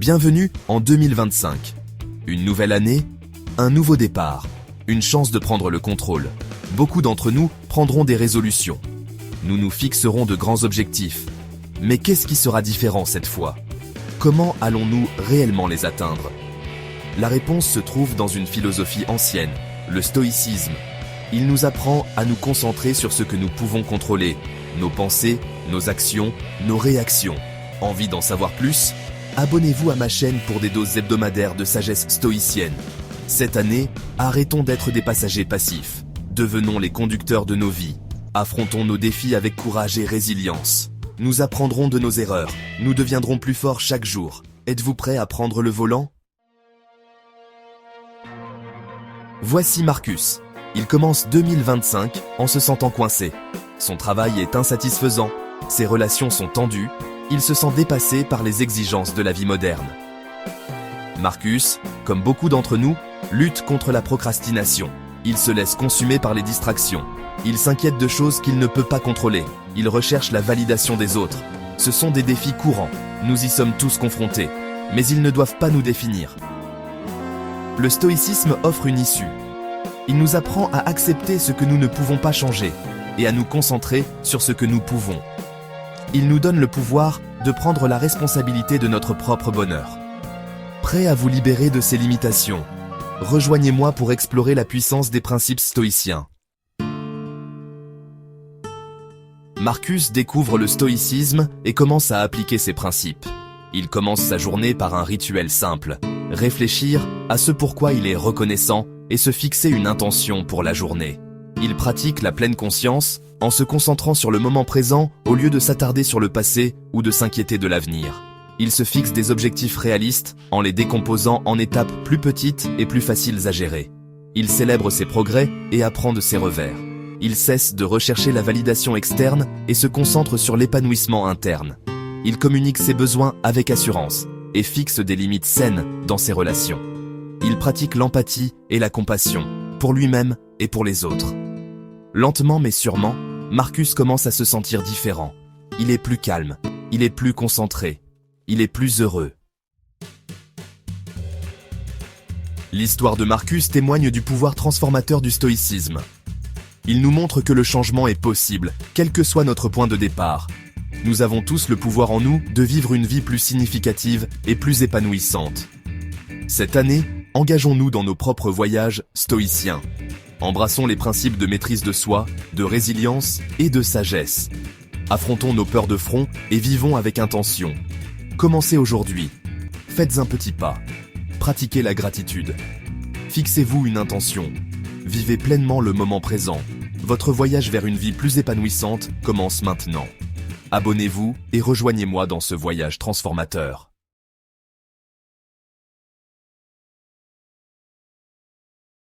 Bienvenue en 2025. Une nouvelle année, un nouveau départ, une chance de prendre le contrôle. Beaucoup d'entre nous prendront des résolutions. Nous nous fixerons de grands objectifs. Mais qu'est-ce qui sera différent cette fois? Comment allons-nous réellement les atteindre? La réponse se trouve dans une philosophie ancienne, le stoïcisme. Il nous apprend à nous concentrer sur ce que nous pouvons contrôler, nos pensées, nos actions, nos réactions. Envie d'en savoir plus? Abonnez-vous à ma chaîne pour des doses hebdomadaires de sagesse stoïcienne. Cette année, arrêtons d'être des passagers passifs. Devenons les conducteurs de nos vies. Affrontons nos défis avec courage et résilience. Nous apprendrons de nos erreurs. Nous deviendrons plus forts chaque jour. Êtes-vous prêts à prendre le volant? Voici Marcus. Il commence 2025 en se sentant coincé. Son travail est insatisfaisant. Ses relations sont tendues. Il se sent dépassé par les exigences de la vie moderne. Marcus, comme beaucoup d'entre nous, lutte contre la procrastination. Il se laisse consumer par les distractions. Il s'inquiète de choses qu'il ne peut pas contrôler. Il recherche la validation des autres. Ce sont des défis courants. Nous y sommes tous confrontés. Mais ils ne doivent pas nous définir. Le stoïcisme offre une issue. Il nous apprend à accepter ce que nous ne pouvons pas changer et à nous concentrer sur ce que nous pouvons. Il nous donne le pouvoir de prendre la responsabilité de notre propre bonheur. Prêt à vous libérer de ces limitations? Rejoignez-moi pour explorer la puissance des principes stoïciens. Marcus découvre le stoïcisme et commence à appliquer ses principes. Il commence sa journée par un rituel simple, réfléchir à ce pourquoi il est reconnaissant et se fixer une intention pour la journée. Il pratique la pleine conscience en se concentrant sur le moment présent au lieu de s'attarder sur le passé ou de s'inquiéter de l'avenir. Il se fixe des objectifs réalistes en les décomposant en étapes plus petites et plus faciles à gérer. Il célèbre ses progrès et apprend de ses revers. Il cesse de rechercher la validation externe et se concentre sur l'épanouissement interne. Il communique ses besoins avec assurance et fixe des limites saines dans ses relations. Il pratique l'empathie et la compassion pour lui-même et pour les autres. Lentement mais sûrement, Marcus commence à se sentir différent. Il est plus calme, il est plus concentré, il est plus heureux. L'histoire de Marcus témoigne du pouvoir transformateur du stoïcisme. Il nous montre que le changement est possible, quel que soit notre point de départ. Nous avons tous le pouvoir en nous de vivre une vie plus significative et plus épanouissante. Cette année, engageons-nous dans nos propres voyages stoïciens. Embrassons les principes de maîtrise de soi, de résilience et de sagesse. Affrontons nos peurs de front et vivons avec intention. Commencez aujourd'hui. Faites un petit pas. Pratiquez la gratitude. Fixez-vous une intention. Vivez pleinement le moment présent. Votre voyage vers une vie plus épanouissante commence maintenant. Abonnez-vous et rejoignez-moi dans ce voyage transformateur.